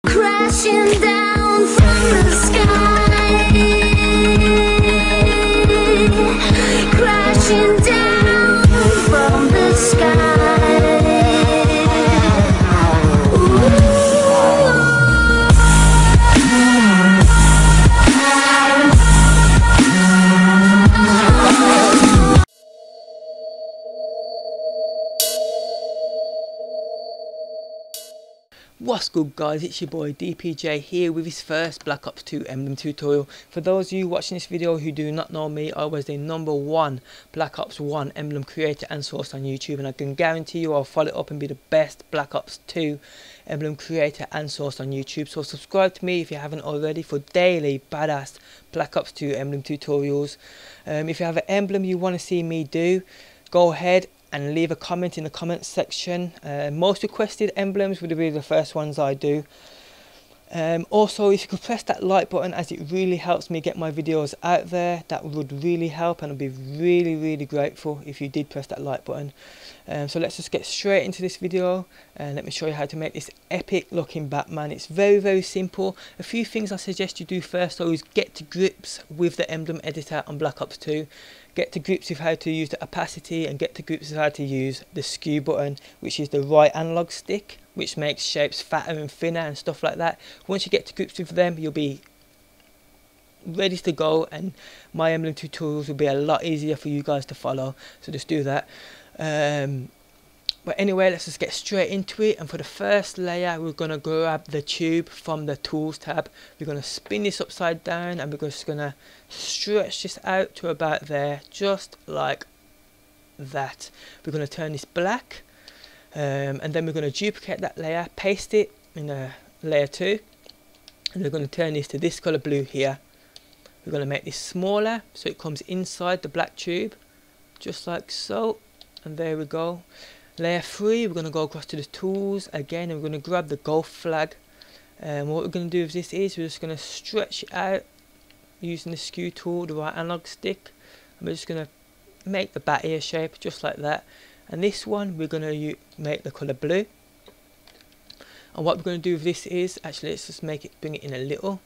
crashing down from the sky, crashing down from the sky. What's good guys, it's your boy DPJ here with his first Black Ops 2 Emblem tutorial. For those of you watching this video who do not know me, I was the #1 Black Ops 1 Emblem creator and source on YouTube, and I can guarantee you I'll follow it up and be the best Black Ops 2 Emblem creator and source on YouTube. So subscribe to me if you haven't already for daily badass Black Ops 2 Emblem tutorials. If you have an emblem you want to see me do, go ahead and leave a comment in the comment section. Most requested emblems would be the first ones I do. Also, if you could press that like button, as it really helps me get my videos out there, that would really help, and I'd be really grateful if you did press that like button. So let's just get straight into this video and let me show you how to make this epic looking Batman. It's very simple. A few things I suggest you do first though is get to grips with the emblem editor on Black Ops 2. Get to grips with how to use the opacity, and get to grips with how to use the skew button, which is the right analog stick, which makes shapes fatter and thinner and stuff like that. Once you get to grips with them, you'll be ready to go, and my emblem tutorials will be a lot easier for you guys to follow, so just do that. But anyway, let's just get straight into it. And for the first layer, we're going to grab the tube from the tools tab. We're going to spin this upside down, and we're just going to stretch this out to about there, just like that. We're going to turn this black, and then we're going to duplicate that layer, paste it in layer 2, and we're going to turn this to this color blue here. We're going to make this smaller so it comes inside the black tube, just like so, and there we go. Layer 3, we're going to go across to the tools again, and we're going to grab the golf flag, and what we're going to do with this is we're just going to stretch it out using the skew tool, the right analog stick, and we're just going to make the bat ear shape just like that. And this one we're going to make the colour blue, and what we're going to do with this is, actually let's just bring it in a little,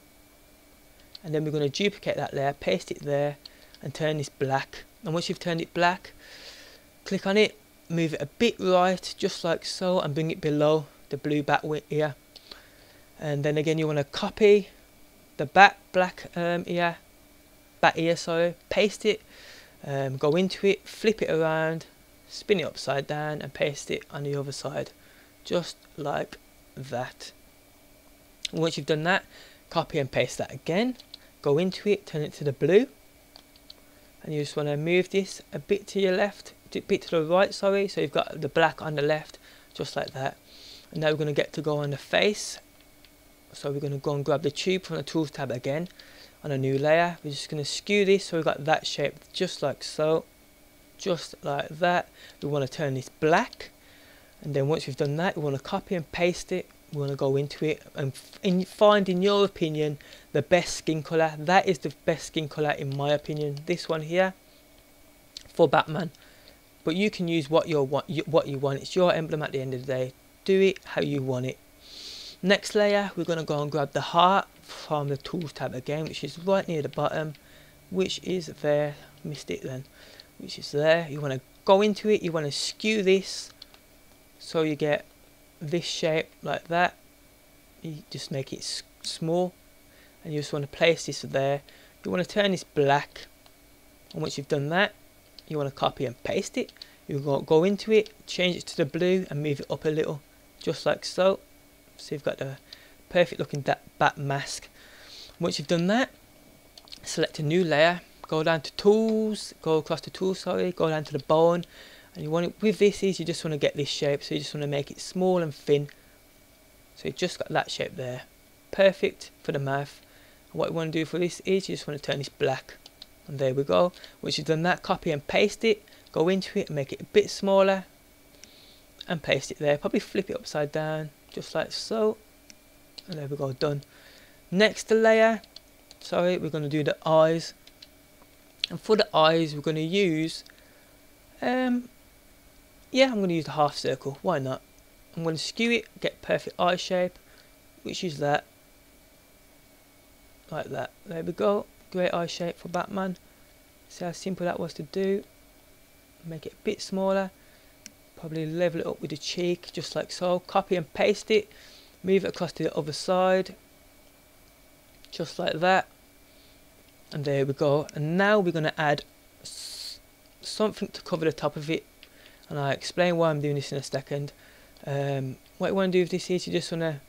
and then we're going to duplicate that layer, paste it there, and turn this black. And once you've turned it black, click on it, move it a bit right, just like so, and bring it below the blue bat ear. And then again you want to copy the bat ear, sorry, paste it, go into it, flip it around, spin it upside down, and paste it on the other side, just like that. And once you've done that, copy and paste that again, go into it, turn it to the blue, and you just want to move this a bit to your left, a bit to the right, sorry, so you've got the black on the left, just like that. And now we're going to get to go on the face, so we're going to go and grab the tube from the tools tab again on a new layer. We're just going to skew this so we've got that shape, just like so, just like that. We want to turn this black, and then once we've done that, we want to copy and paste it. We want to go into it and find, in your opinion, the best skin colour. That is the best skin colour in my opinion, this one here for Batman. But you can use what you want. It's your emblem at the end of the day. Do it how you want it. Next layer, we're going to go and grab the heart from the tools tab again, which is right near the bottom, which is there. Missed it then. Which is there. You want to go into it. You want to skew this so you get this shape like that. You just make it small, and you just want to place this there. You want to turn this black, and once you've done that, you want to copy and paste it. You go into it, change it to the blue, and move it up a little, just like so. So you've got the perfect looking bat mask. Once you've done that, select a new layer, go down to tools, go across to tools, sorry, go down to the bone, and you want it with this is you just want to get this shape, so you just want to make it small and thin. So you just got that shape there, perfect for the mouth. And what you want to do for this is you just want to turn this black. And there we go. Once you've done that, copy and paste it, go into it and make it a bit smaller, and paste it there. Probably flip it upside down, just like so, and there we go, done. Next layer, sorry, we're going to do the eyes, and for the eyes we're going to use I'm going to use the half circle, why not. I'm going to skew it, get perfect eye shape, which is that, like that. There we go. Great eye shape for Batman. See how simple that was to do. Make it a bit smaller, probably level it up with the cheek, just like so. Copy and paste it, move it across to the other side, just like that. And there we go. And now we're going to add something to cover the top of it, and I'll explain why I'm doing this in a second. What you want to do with this is you just want to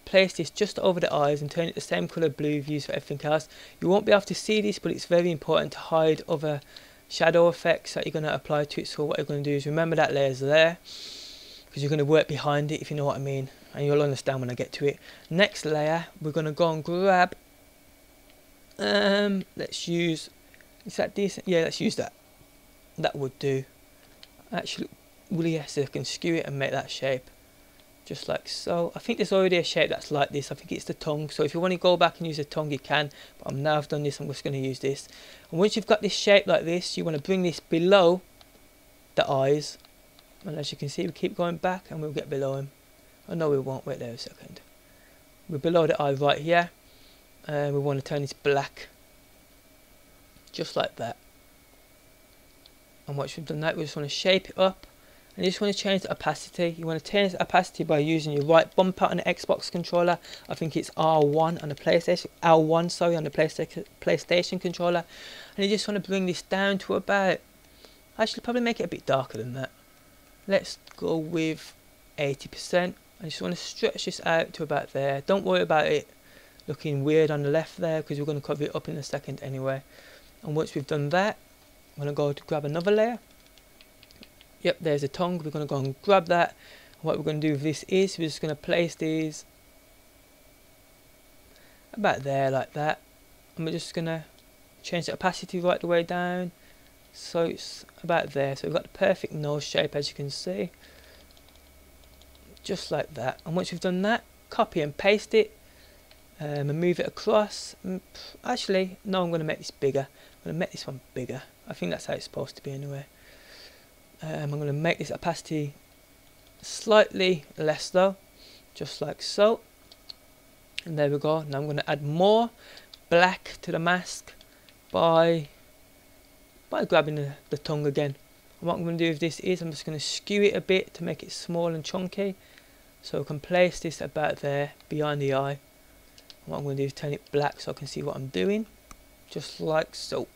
place this just over the eyes and turn it the same colour blue you've used for everything else. You won't be able to see this, but it's very important to hide other shadow effects that you're going to apply to it. So what you're going to do is remember that layer's there, because you're going to work behind it, if you know what I mean, and you'll understand when I get to it. Next layer, we're going to go and grab, let's use, is that decent? Yeah, let's use that. That would do. Actually, well, yes, so I can skew it and make that shape, just like so. I think there's already a shape that's like this. I think it's the tongue. So if you want to go back and use the tongue, you can. But now I've done this, I'm just going to use this. And once you've got this shape like this, you want to bring this below the eyes. And as you can see, we keep going back and we'll get below him. Oh no, we won't. Wait there a second. We're below the eye right here. And we want to turn this black, just like that. And once we've done that, we just want to shape it up. And you just want to change the opacity. You want to change the opacity by using your right bumper on the Xbox controller. I think it's R1 on the PlayStation, L1 sorry, on the PlayStation controller. And you just want to bring this down to about, actually probably make it a bit darker than that. Let's go with 80%. I just want to stretch this out to about there. Don't worry about it looking weird on the left there, because we're going to cover it up in a second anyway. And once we've done that, I'm going to go to grab another layer. Yep, there's a tongue. We're going to go and grab that. And what we're going to do with this is we're just going to place these about there, like that. And we're just going to change the opacity right the way down, so it's about there. So we've got the perfect nose shape, as you can see, just like that. And once we've done that, copy and paste it, and move it across. Actually, no, I'm going to make this bigger. I'm going to make this one bigger. I think that's how it's supposed to be anyway. I'm going to make this opacity slightly less though, just like so. And there we go. Now I'm going to add more black to the mask by grabbing the tongue again. And what I'm going to do with this is I'm just going to skew it a bit to make it small and chunky, so I can place this about there behind the eye. And what I'm going to do is turn it black so I can see what I'm doing, just like so.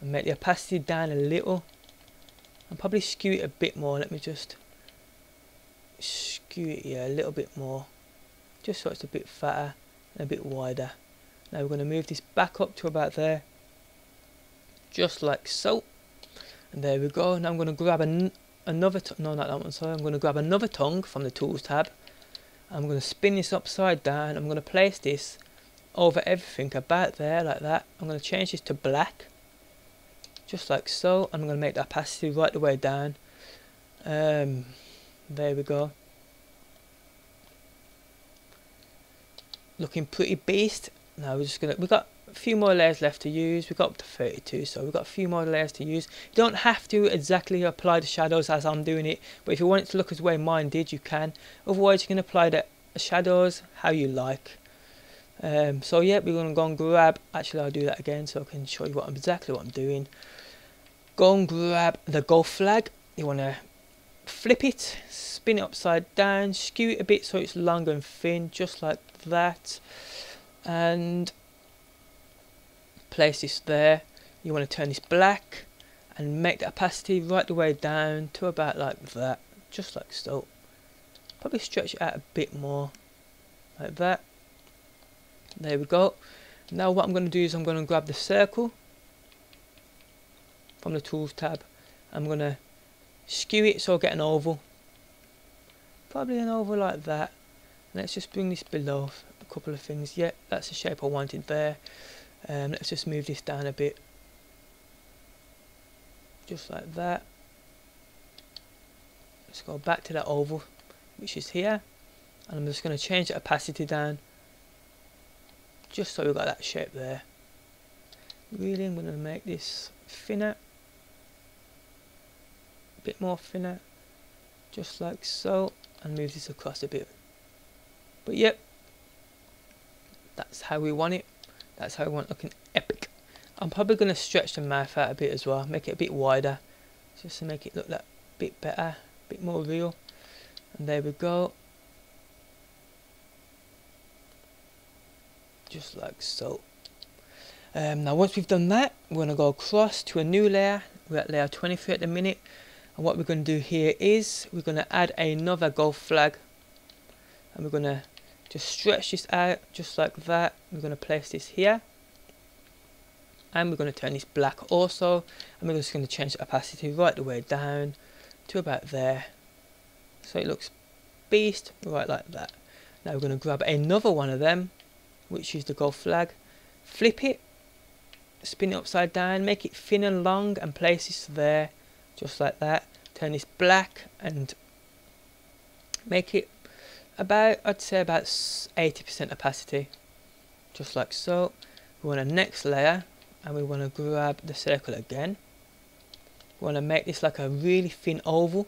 And make the opacity down a little. And probably skew it a bit more. Let me just skew it here a little bit more, just so it's a bit fatter and a bit wider. Now we're going to move this back up to about there, just like so. And there we go. Now I'm going to grab another no, not that one, sorry. I'm going to grab another tongue from the tools tab. I'm going to spin this upside down. I'm going to place this over everything about there, like that. I'm going to change this to black, just like so. I'm going to make the opacity right the way down. There we go. Looking pretty beast. Now we've got a few more layers left to use. We've got up to 32, so we've got a few more layers to use. You don't have to exactly apply the shadows as I'm doing it, but if you want it to look as the way mine did, you can. Otherwise, you can apply the shadows how you like. So yeah, we're going to go and grab, actually I'll do that again so I can show you exactly what I'm doing. Go and grab the golf flag. You want to flip it, spin it upside down, skew it a bit so it's long and thin, just like that, and place this there. You want to turn this black and make the opacity right the way down to about like that, just like so. Probably stretch it out a bit more, like that. There we go. Now what I'm going to do is I'm going to grab the circle from the tools tab. I'm going to skew it so I get an oval, probably an oval like that. Let's just bring this below a couple of things. Yeah, that's the shape I wanted there. Let's just move this down a bit, just like that. Let's go back to that oval, which is here, and I'm just going to change the opacity down, just so we've got that shape there. Really, I'm going to make this thinner, a bit more thinner, just like so, and move this across a bit. But yep, That's how we want it. That's how we want it, looking epic. I'm probably going to stretch the mouth out a bit as well, make it a bit wider, just to make it look like a bit better, a bit more real. And there we go. Just like so. Now once we've done that, we're going to go across to a new layer. We're at layer 23 at the minute. And what we're going to do here is we're going to add another gold flag. And we're going to just stretch this out just like that. We're going to place this here. And we're going to turn this black also. And we're just going to change the opacity right the way down to about there. So it looks beast, right like that. Now we're going to grab another one of them, which is the gold flag. Flip it. Spin it upside down. Make it thin and long and place this there. Just like that. Turn this black and make it about, I'd say about 80% opacity. Just like so. We want a next layer. And we want to grab the circle again. We want to make this like a really thin oval.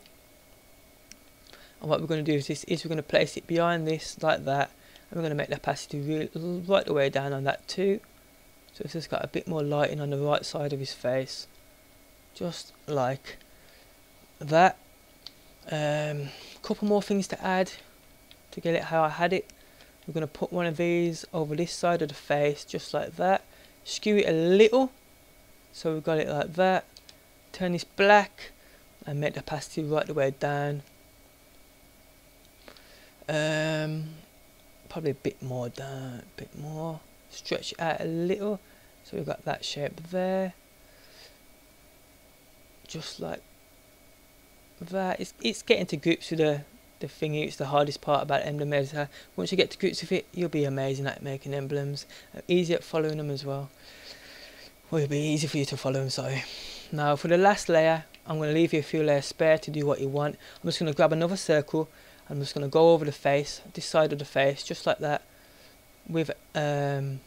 And what we're going to do is we're going to place it behind this like that. And we're going to make the opacity right the way down on that too. So it's just got a bit more lighting on the right side of his face. Just like that. Couple more things to add to get it how I had it. We're going to put one of these over this side of the face just like that. Skew it a little, so we've got it like that. Turn this black and make the opacity right the way down. Probably a bit more down, a bit more. Stretch it out a little, so we've got that shape there. Just like that. It's getting to grips with the thingy. It's the hardest part about emblem editor. Once you get to grips with it, you'll be amazing at making emblems. Easy at following them as well. Well, it'll be easy for you to follow them, sorry. Now for the last layer, I'm going to leave you a few layers spare to do what you want. I'm just going to grab another circle. I'm just going to go over the face, this side of the face, just like that. With change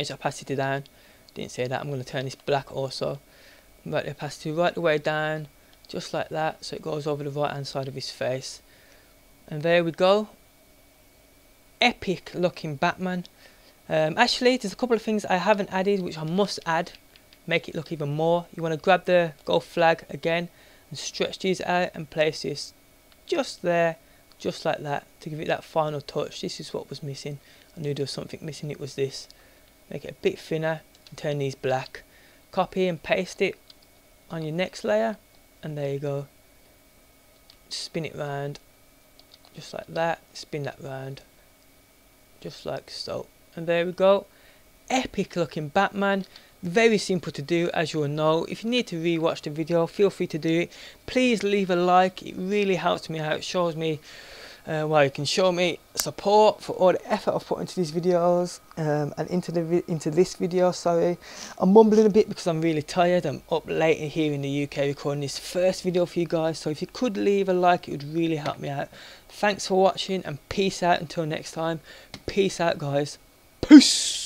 the opacity down. Didn't say that. I'm going to turn this black also. Right, the opacity right the way down. Just like that, so it goes over the right hand side of his face. And there we go. Epic looking Batman. Actually, there's a couple of things I haven't added which I must add. Make it look even more. You want to grab the gold flag again and stretch these out and place this just there, just like that, to give it that final touch. This is what was missing. I knew there was something missing, it was this. Make it a bit thinner and turn these black. Copy and paste it on your next layer. And there you go. Spin it round, just like that. Spin that round, just like so. And there we go. Epic looking Batman. Very simple to do, as you will know. If you need to rewatch the video, feel free to do it. Please leave a like. It really helps me out. It shows me, well, you can show me support for all the effort I've put into these videos and into this video. Sorry, I'm mumbling a bit because I'm really tired. I'm up late here in the UK recording this first video for you guys. So if you could leave a like, it would really help me out. Thanks for watching and peace out until next time. Peace out, guys. Peace.